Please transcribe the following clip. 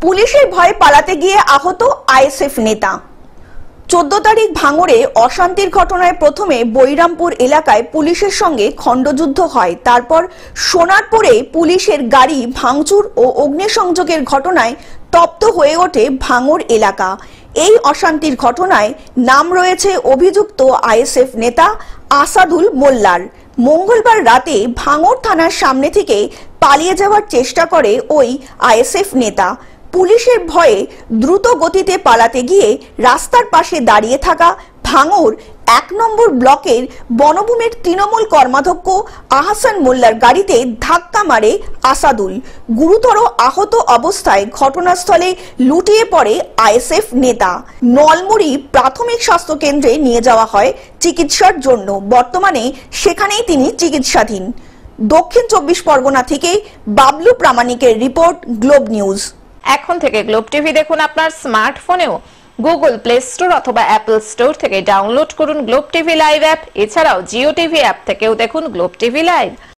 পুলিশের ভয়ে পালাতে গিয়ে আহত আইএসএফ নেতা। 14 তারিখ ভাঙড়ে অশান্তির ঘটনায় প্রথমে বৈরামপুর এলাকায় পুলিশের সঙ্গে খণ্ডযুদ্ধ হয়। তারপর সোনারপুরে পুলিশের গাড়ি ভাঙচুর ও অগ্নিসংযোগের ঘটনায় তপ্ত হয়ে ওঠে ভাঙড় এলাকা। এই অশান্তির ঘটনায় নাম রয়েছে অভিযুক্ত আইএসএফ নেতা আসাদুল মোল্লার। মঙ্গলবার রাতে ভাঙড় থানার সামনে থেকে পালিয়ে যাওয়ার চেষ্টা করে ওই আইএসএফ নেতা। পুলিশের ভয়ে দ্রুত গতিতে পালাতে গিয়ে রাস্তার পাশে দাঁড়িয়ে থাকা ভাঙড় 1 নম্বর ব্লকের বনভূমির তৃণমূল কর্মাধ্যক্ষ আহসান মোল্লার গাড়িতে ধাক্কা মারে আসাদুল। গুরুতর আহত অবস্থায় ঘটনাস্থলে লুটিয়ে পড়ে আইএসএফ নেতা। নলমুড়ি প্রাথমিক স্বাস্থ্য কেন্দ্রে নিয়ে যাওয়া হয় চিকিৎসার জন্য। বর্তমানে সেখানেই তিনি চিকিৎসাধীন। দক্ষিণ 24 পরগনা থেকে বাবলু প্রামাণিকের রিপোর্ট, গ্লোব নিউজ। এখন থেকে গ্লোব টিভি দেখুন আপনার স্মার্টফোনেও। গুগল প্লে স্টোর অথবা অ্যাপল স্টোর থেকে ডাউনলোড করুন গ্লোব টিভি লাইভ অ্যাপ। এছাড়াও জিও টিভি অ্যাপ থেকেও দেখুন গ্লোব টিভি লাইভ।